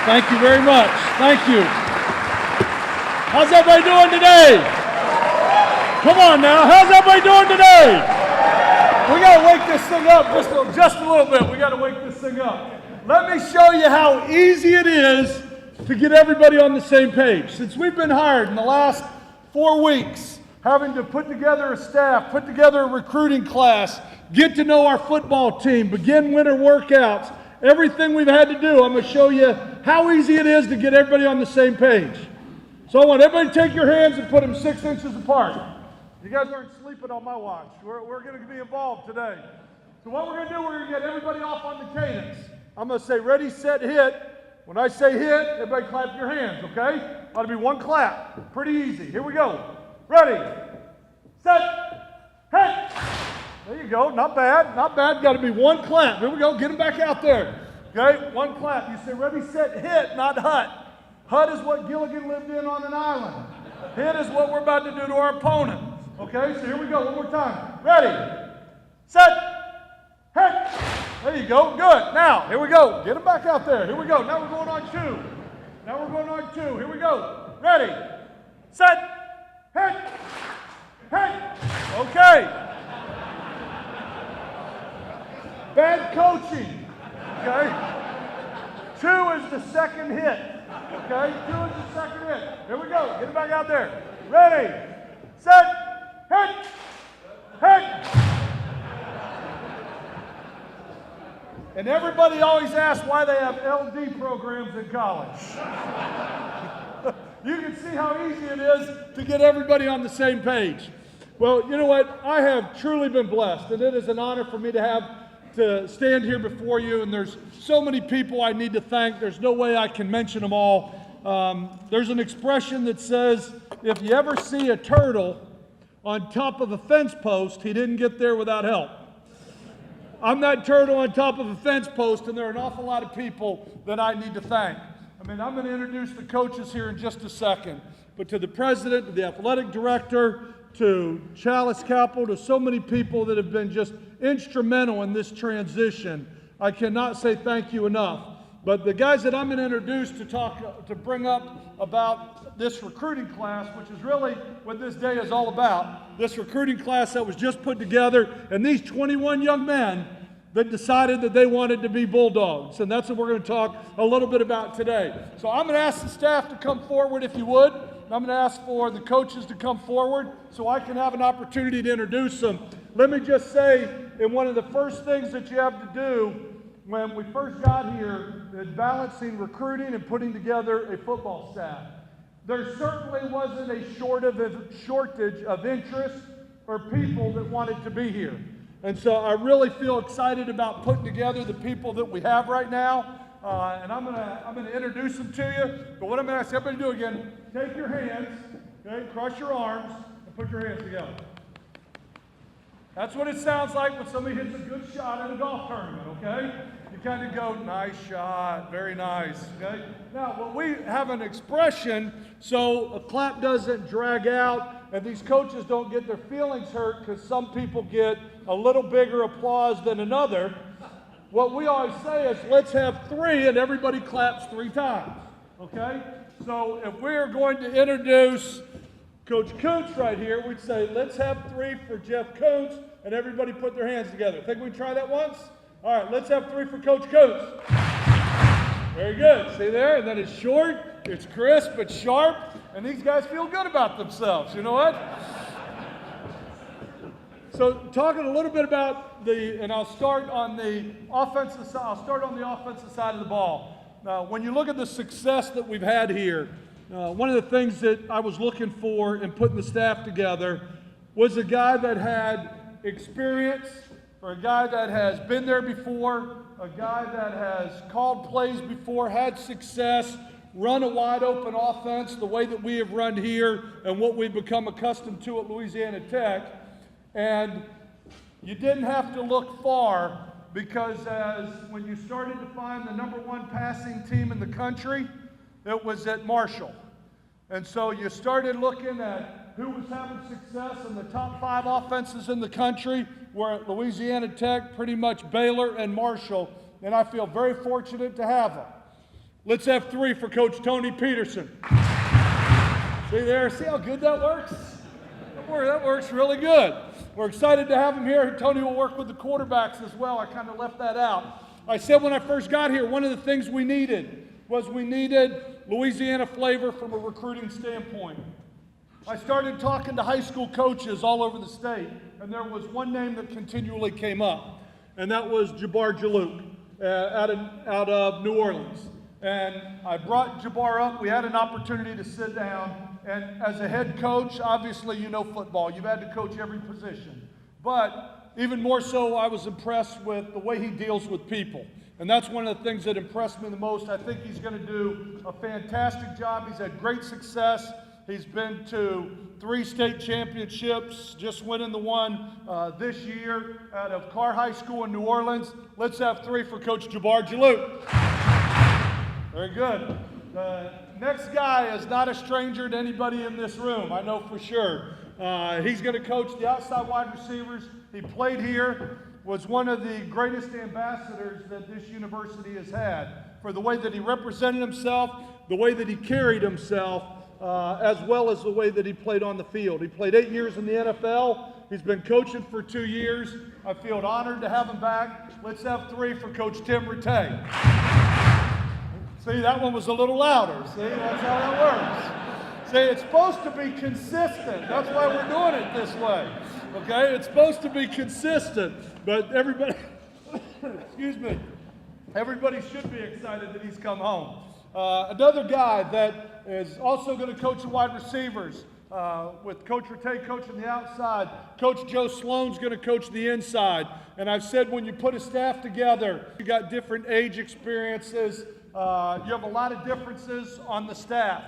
Thank you very much. Thank you. How's everybody doing today? Come on now. How's everybody doing today? We got to wake this thing up just a little bit. We got to wake this thing up. Let me show you how easy it is to get everybody on the same page. Since we've been hired in the last 4 weeks, having to put together a staff, put together a recruiting class, get to know our football team, begin winter workouts, everything we've had to do, I'm going to show you how easy it is to get everybody on the same page. So I want everybody to take your hands and put them 6 inches apart. You guys aren't sleeping on my watch. We're going to be involved today. So what we're going to do, we're going to get everybody off on the cadence. I'm going to say ready, set, hit. When I say hit, everybody clap your hands, okay? Ought to be one clap. Pretty easy. Here we go. Ready, set, hit. There you go. Not bad. Not bad. Got to be one clap. Here we go. Get them back out there. Okay? One clap. You say ready, set, hit, not hut. Hut is what Gilligan lived in on an island. Hit is what we're about to do to our opponent. Okay? So here we go. One more time. Ready, set, hit. There you go. Good. Now, here we go. Get them back out there. Here we go. Now we're going on 2. Now we're going on 2. Here we go. Ready, set, hit, hit. Okay. Bad coaching, okay? 2 is the second hit, okay? 2 is the second hit. Here we go. Get it back out there. Ready, set, hit, hit. And everybody always asks why they have LD programs in college. You can see how easy it is to get everybody on the same page. Well, you know what? I have truly been blessed, and it is an honor for me to stand here before you, and there's so many people I need to thank. There's no way I can mention them all. There's an expression that says, if you ever see a turtle on top of a fence post, he didn't get there without help. I'm that turtle on top of a fence post, and there are an awful lot of people that I need to thank. I mean, I'm going to introduce the coaches here in just a second, but to the president, to the athletic director, to Chalice Capital, to so many people that have been just instrumental in this transition, I cannot say thank you enough. But the guys that I'm going to introduce to bring up about this recruiting class, which is really what this day is all about, this recruiting class that was just put together, and these 21 young men that decided that they wanted to be Bulldogs. And that's what we're going to talk a little bit about today. So I'm going to ask the staff to come forward if you would. I'm going to ask for the coaches to come forward so I can have an opportunity to introduce them. Let me just say, in one of the first things that you have to do when we first got here is balancing recruiting and putting together a football staff. There certainly wasn't a shortage of interest or people that wanted to be here. And so I really feel excited about putting together the people that we have right now. And I'm gonna introduce them to you. But what I'm gonna ask everybody to do again, take your hands, okay, cross your arms, and put your hands together. That's what it sounds like when somebody hits a good shot at a golf tournament, okay? You kind of go, nice shot, very nice, okay? Now, well, we have an expression so a clap doesn't drag out and these coaches don't get their feelings hurt because some people get a little bigger applause than another. What we always say is, let's have 3 and everybody claps 3 times, okay? So if we're going to introduce Coach Koontz right here, we'd say, let's have 3 for Jeff Koontz, and everybody put their hands together. Think we can try that once? All right, let's have 3 for Coach Koontz. Very good. See there? And then it's short, it's crisp, it's sharp, and these guys feel good about themselves. You know what? So talking a little bit about and I'll start on the offensive side. I'll start on the offensive side of the ball. Now, when you look at the success that we've had here, one of the things that I was looking for in putting the staff together was a guy that had experience, or a guy that has been there before, a guy that has called plays before, had success, run a wide open offense the way that we have run here and what we've become accustomed to at Louisiana Tech. And you didn't have to look far because when you started to find the #1 passing team in the country, it was at Marshall. And so you started looking at who was having success, and the top 5 offenses in the country were at Louisiana Tech, pretty much Baylor and Marshall, and I feel very fortunate to have them. Let's have 3 for Coach Tony Peterson. See there? See how good that works? That works really good. We're excited to have him here. Tony will work with the quarterbacks as well. I kind of left that out. I said when I first got here, one of the things we needed was Louisiana flavor from a recruiting standpoint. I started talking to high school coaches all over the state, and there was one name that continually came up, and that was Jabbar Jalouk out of New Orleans. And I brought Jabbar up. We had an opportunity to sit down. And as a head coach, obviously you know football. You've had to coach every position. But even more so, I was impressed with the way he deals with people. And that's one of the things that impressed me the most. I think he's going to do a fantastic job. He's had great success. He's been to 3 state championships, just winning the one this year out of Carr High School in New Orleans. Let's have 3 for Coach Jabbar Jalouk. Very good. The next guy is not a stranger to anybody in this room, I know for sure. He's going to coach the outside wide receivers. He played here, was one of the greatest ambassadors that this university has had for the way that he represented himself, the way that he carried himself, as well as the way that he played on the field. He played 8 years in the NFL. He's been coaching for 2 years. I feel honored to have him back. Let's have 3 for Coach Tim Rattay. See, that one was a little louder. See, that's how that works. See, it's supposed to be consistent. That's why we're doing it this way. Okay, it's supposed to be consistent. But everybody, excuse me, everybody should be excited that he's come home. Another guy that is also going to coach the wide receivers, with Coach Rattay coaching the outside, Coach Joe Sloan's going to coach the inside. And I've said when you put a staff together, you got different age experiences. You have a lot of differences on the staff.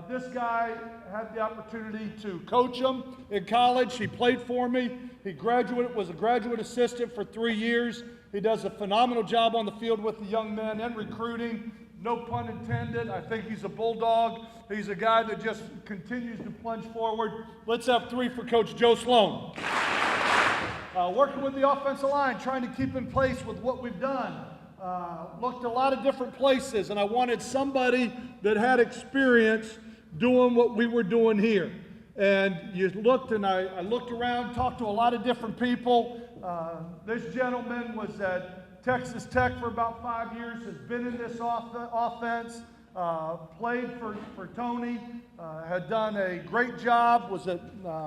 This guy had the opportunity to coach him in college. He played for me. He was a graduate assistant for 3 years. He does a phenomenal job on the field with the young men and recruiting. No pun intended. I think he's a bulldog. He's a guy that just continues to plunge forward. Let's have 3 for Coach Joe Sloan. Working with the offensive line, trying to keep in pace with what we've done. Looked a lot of different places, and I wanted somebody that had experience doing what we were doing here. And you looked, and I looked around, talked to a lot of different people. This gentleman was at Texas Tech for about 5 years, has been in this offense, played for Tony, had done a great job, was at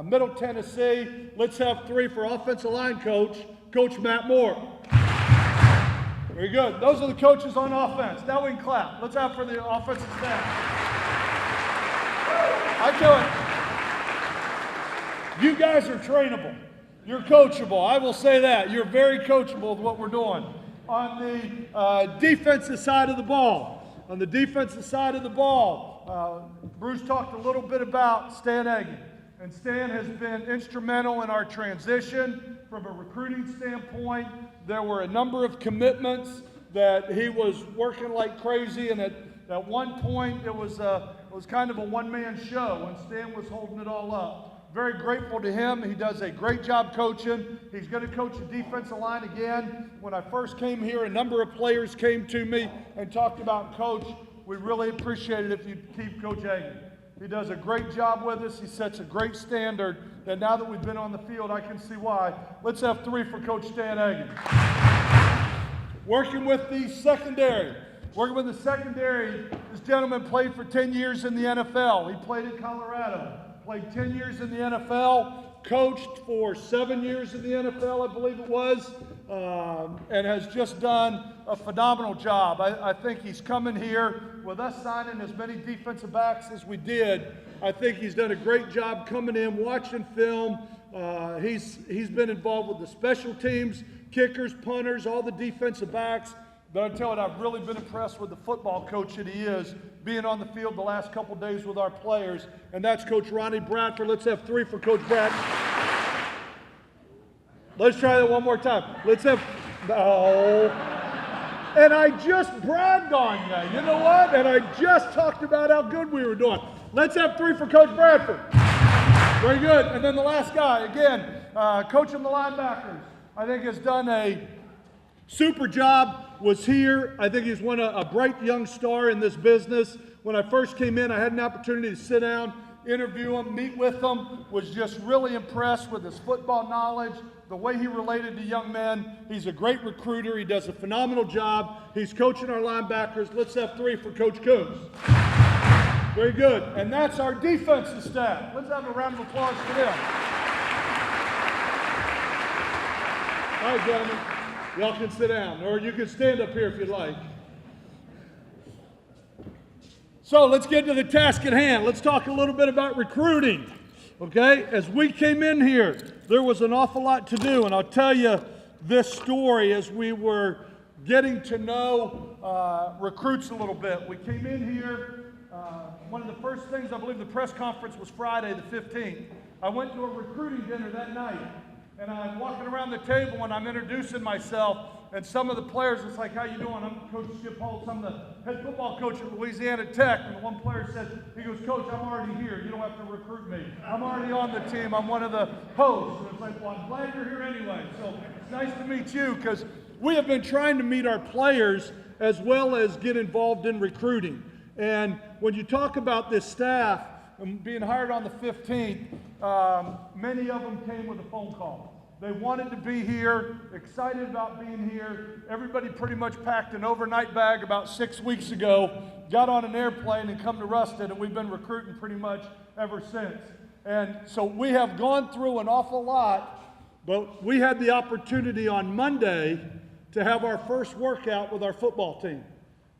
Middle Tennessee. Let's have 3 for offensive line coach, Coach Matt Moore. Very good. Those are the coaches on offense. Now we can clap. Let's have for the offensive staff. I tell you, you guys are trainable. You're coachable. I will say that. You're very coachable with what we're doing. On the defensive side of the ball, Bruce talked a little bit about Stan Egan. And Stan has been instrumental in our transition from a recruiting standpoint. There were a number of commitments that he was working like crazy, and at one point it was kind of a one-man show, and Stan was holding it all up. Very grateful to him. He does a great job coaching. He's going to coach the defensive line again. When I first came here, a number of players came to me and talked about Coach. We really appreciate it if you keep Coach Egan. He does a great job with us. He sets a great standard. And now that we've been on the field, I can see why. Let's have 3 for Coach Stan Egan. Working with the secondary. This gentleman played for 10 years in the NFL. He played in Colorado. Played 10 years in the NFL. Coached for 7 years in the NFL, I believe it was. And has just done a phenomenal job. I think he's coming here with us signing as many defensive backs as we did. I think he's done a great job coming in, watching film. He's been involved with the special teams, kickers, punters, all the defensive backs. But I'm telling you, I've really been impressed with the football coach that he is, being on the field the last couple days with our players. And that's Coach Ronnie Bradford. Let's have 3 for Coach Bradford. Let's try that one more time. Let's have, oh. And I just bragged on you. You know what? And I just talked about how good we were doing. Let's have 3 for Coach Bradford. Very good. And then the last guy, again, coaching the linebackers, I think has done a Super job was here. I think he's a bright young star in this business. When I first came in, I had an opportunity to sit down, interview him, meet with him, was just really impressed with his football knowledge, the way he related to young men. He's a great recruiter. He does a phenomenal job. He's coaching our linebackers. Let's have 3 for Coach Coons. Very good. And that's our defensive staff. Let's have a round of applause for them. All right, gentlemen. Y'all can sit down, or you can stand up here if you'd like. So let's get to the task at hand. Let's talk a little bit about recruiting. Okay, as we came in here, there was an awful lot to do, and I'll tell you this story as we were getting to know recruits a little bit. We came in here, one of the first things, I believe the press conference was Friday the 15th. I went to a recruiting dinner that night, and I'm walking around the table and I'm introducing myself, and some of the players, it's like, how you doing? I'm Coach Skip Holtz. I'm the head football coach at Louisiana Tech. And one player said, he goes, Coach, I'm already here. You don't have to recruit me. I'm already on the team. I'm one of the hosts. And it's like, well, I'm glad you're here anyway. So it's nice to meet you, because we have been trying to meet our players as well as get involved in recruiting. And when you talk about this staff being hired on the 15th, many of them came with a phone call. They wanted to be here, excited about being here. Everybody pretty much packed an overnight bag about 6 weeks ago, got on an airplane and come to Ruston, and we've been recruiting pretty much ever since. And so we have gone through an awful lot, but we had the opportunity on Monday to have our first workout with our football team,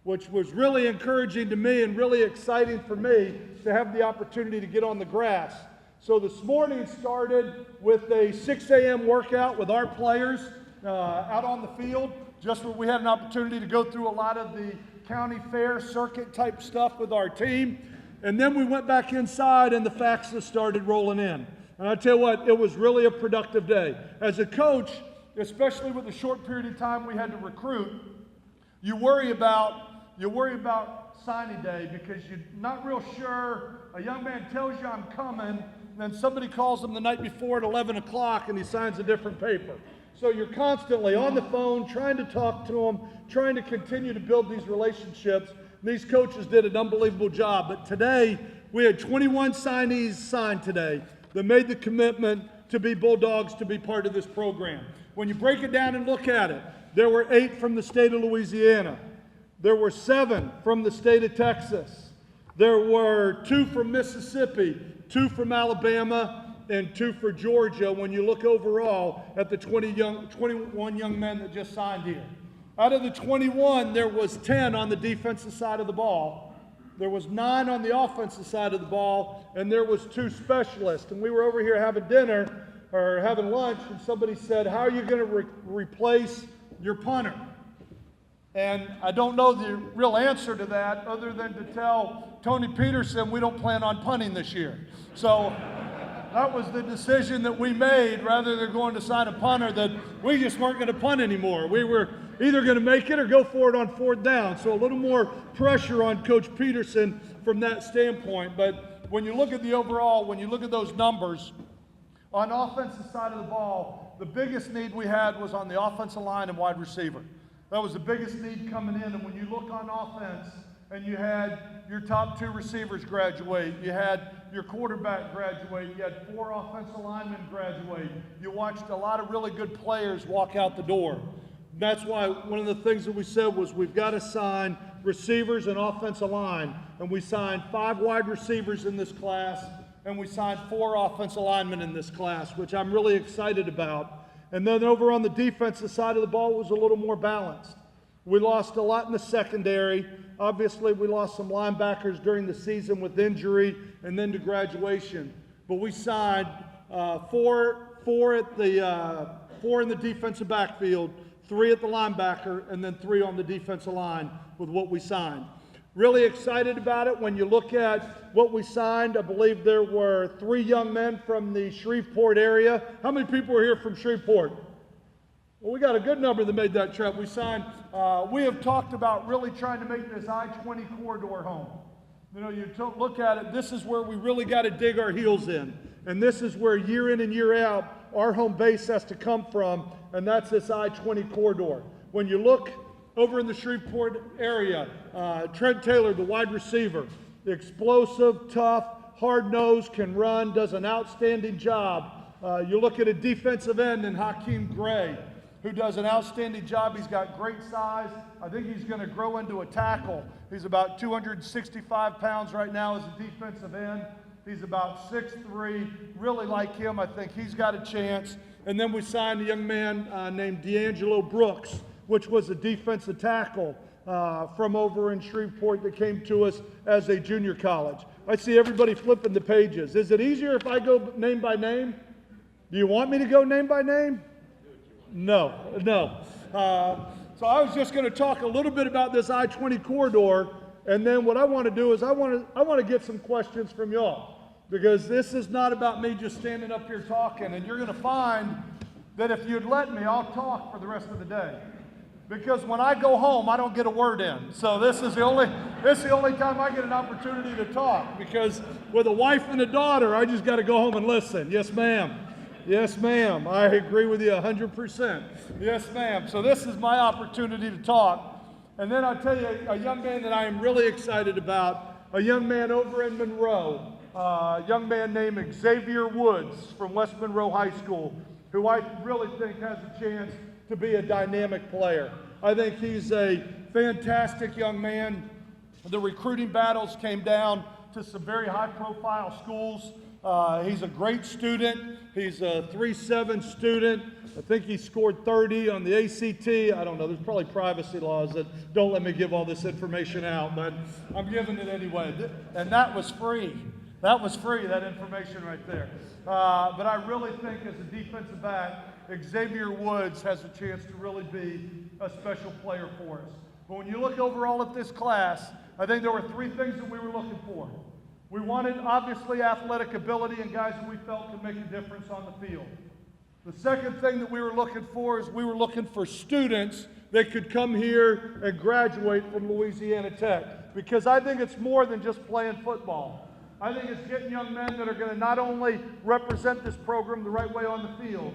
which was really encouraging to me and really exciting for me to have the opportunity to get on the grass. So this morning started with a 6 a.m. workout with our players out on the field, just where we had an opportunity to go through a lot of the county fair circuit type stuff with our team. And then we went back inside and the faxes started rolling in. And I tell you what, it was really a productive day. As a coach, especially with the short period of time we had to recruit, you worry about signing day, because you're not real sure. A young man tells you I'm coming, then somebody calls him the night before at 11 o'clock and he signs a different paper. So you're constantly on the phone trying to talk to them, trying to continue to build these relationships. And these coaches did an unbelievable job. But today, we had 21 signees signed today that made the commitment to be Bulldogs, to be part of this program. When you break it down and look at it, there were 8 from the state of Louisiana. There were 7 from the state of Texas. There were 2 from Mississippi, 2 from Alabama, and 2 for Georgia when you look overall at the 21 young men that just signed here. Out of the 21, there was 10 on the defensive side of the ball. There was 9 on the offensive side of the ball, and there was 2 specialists. And we were over here having dinner, or having lunch, and somebody said, how are you going to replace your punter? And I don't know the real answer to that, other than to tell Tony Peterson we don't plan on punting this year. So that was the decision that we made, rather than going to sign a punter, that we just weren't going to punt anymore. We were either going to make it or go for it on 4th down. So a little more pressure on Coach Peterson from that standpoint. But when you look at the overall, when you look at those numbers, on the offensive side of the ball, the biggest need we had was on the offensive line and wide receiver. That was the biggest need coming in. And when you look on offense, and you had your top 2 receivers graduate, you had your quarterback graduate, you had 4 offensive linemen graduate, you watched a lot of really good players walk out the door. That's why one of the things that we said was we've got to sign receivers and offensive line. And we signed 5 wide receivers in this class, and we signed 4 offensive linemen in this class, which I'm really excited about. And then over on the defensive side of the ball, it was a little more balanced. We lost a lot in the secondary. Obviously, we lost some linebackers during the season with injury and then to graduation. But we signed 4 in the defensive backfield, 3 at the linebacker, and then 3 on the defensive line with what we signed. Really excited about it. When you look at what we signed, I believe there were 3 young men from the Shreveport area. How many people were here from Shreveport? Well, we got a good number that made that trip. We signed, we have talked about really trying to make this I-20 corridor home. You know, you look at it, this is where we really got to dig our heels in. And this is where year in and year out, our home base has to come from, and that's this I-20 corridor. When you look over in the Shreveport area, Trent Taylor, the wide receiver, explosive, tough, hard-nosed, can run, does an outstanding job. You look at a defensive end in Hakeem Gray, who does an outstanding job. He's got great size. I think he's going to grow into a tackle. He's about 265 pounds right now as a defensive end. He's about 6'3", really like him. I think he's got a chance. And then we signed a young man named D'Angelo Brooks, which was a defensive tackle from over in Shreveport that came to us as a junior college. I see everybody flipping the pages. Is it easier if I go name by name? Do you want me to go name by name? No. So I was just going to talk a little bit about this I-20 corridor, and then what I want to do is I want to get some questions from y'all, because this is not about me just standing up here talking, and you're going to find that if you'd let me, I'll talk for the rest of the day. Because when I go home, I don't get a word in. So this is the only time I get an opportunity to talk, because with a wife and a daughter, I just got to go home and listen. Yes, ma'am. Yes, ma'am. I agree with you 100%. Yes, ma'am. So this is my opportunity to talk. And then I'll tell you a young man that I am really excited about, a young man over in Monroe, a young man named Xavier Woods from West Monroe High School, who I really think has a chance to be a dynamic player. I think he's a fantastic young man. The recruiting battles came down to some very high-profile schools. He's a great student. He's a 3.7 student. I think he scored 30 on the ACT. I don't know. There's probably privacy laws that don't let me give all this information out, but I'm giving it anyway. And that was free. That was free, that information right there. But I really think as a defensive back, Xavier Woods has a chance to really be a special player for us. But when you look overall at this class, I think there were three things that we were looking for. We wanted, obviously, athletic ability and guys that we felt could make a difference on the field. The second thing that we were looking for is we were looking for students that could come here and graduate from Louisiana Tech, because I think it's more than just playing football. I think it's getting young men that are going to not only represent this program the right way on the field,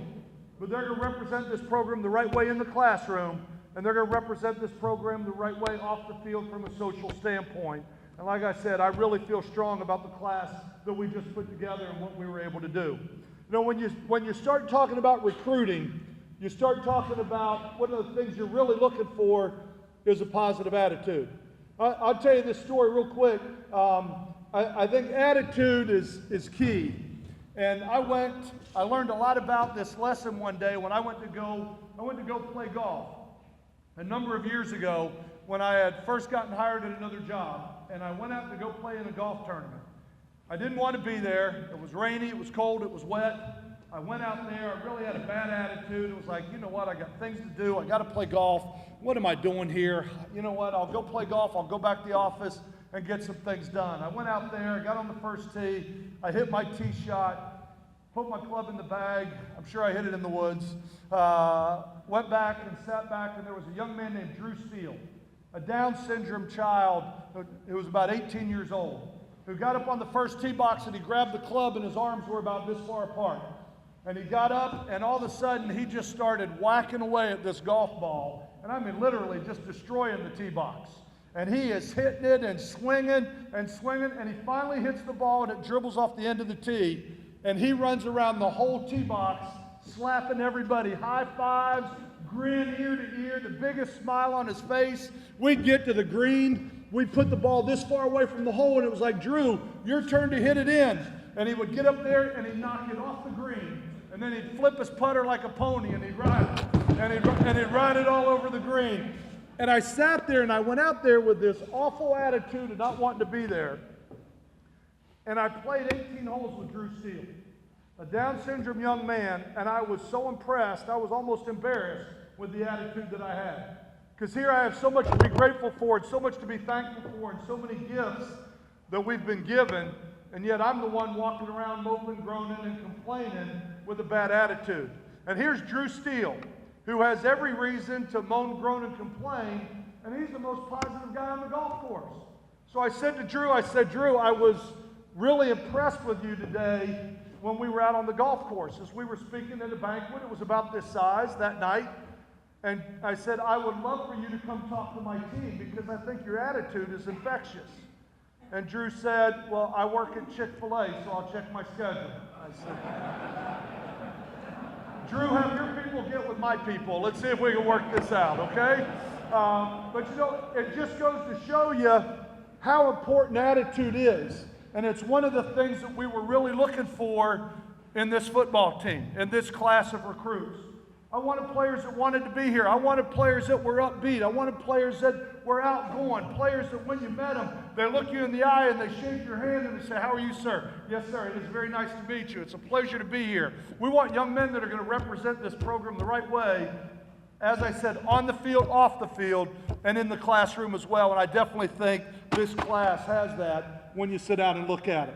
but they're going to represent this program the right way in the classroom, and they're going to represent this program the right way off the field from a social standpoint. And like I said, I really feel strong about the class that we just put together and what we were able to do. You know, when you start talking about recruiting, you start talking about one of the things you're really looking for is a positive attitude. I'll tell you this story real quick. I think attitude is key. And I learned a lot about this lesson one day when I went to go play golf. A number of years ago, when I had first gotten hired at another job, and I went out to go play in a golf tournament. I didn't want to be there. It was rainy, it was cold, it was wet. I went out there, I really had a bad attitude. It was like, you know what, I got things to do, I got to play golf. What am I doing here? You know what, I'll go play golf, I'll go back to the office and get some things done. I went out there, got on the first tee, I hit my tee shot, put my club in the bag. I'm sure I hit it in the woods. Went back and sat back, and there was a young man named Drew Steele, a Down syndrome child who was about 18 years old, who got up on the first tee box and he grabbed the club and his arms were about this far apart. And he got up and all of a sudden he just started whacking away at this golf ball. And I mean literally just destroying the tee box. And he is hitting it and swinging, and he finally hits the ball and it dribbles off the end of the tee. And he runs around the whole tee box, slapping everybody, high fives, grin ear to ear, the biggest smile on his face. We'd get to the green, we'd put the ball this far away from the hole, and it was like, Drew, your turn to hit it in. And he would get up there and he'd knock it off the green. And then he'd flip his putter like a pony and he'd ride it. And he'd ride it all over the green. And I sat there and I went out there with this awful attitude of not wanting to be there. And I played 18 holes with Drew Steele, a Down syndrome young man, and I was so impressed, I was almost embarrassed with the attitude that I had. Because here I have so much to be grateful for and so much to be thankful for and so many gifts that we've been given, and yet I'm the one walking around moping, groaning, and complaining with a bad attitude. And here's Drew Steele, who has every reason to moan, groan, and complain, and he's the most positive guy on the golf course. So I said to Drew, Drew, I was really impressed with you today when we were out on the golf course. As we were speaking at a banquet, it was about this size that night. And I said, I would love for you to come talk to my team because I think your attitude is infectious. And Drew said, well, I work at Chick-fil-A, so I'll check my schedule. I said, Drew, have your people get with my people. Let's see if we can work this out, okay? But you know, it just goes to show you how important attitude is. And it's one of the things that we were really looking for in this football team, in this class of recruits. I wanted players that wanted to be here. I wanted players that were upbeat. I wanted players that were outgoing. Players that when you met them, they look you in the eye and they shake your hand and they say, how are you, sir? Yes, sir. It is very nice to meet you. It's a pleasure to be here. We want young men that are going to represent this program the right way, as I said, on the field, off the field, and in the classroom as well. And I definitely think this class has that when you sit down and look at it.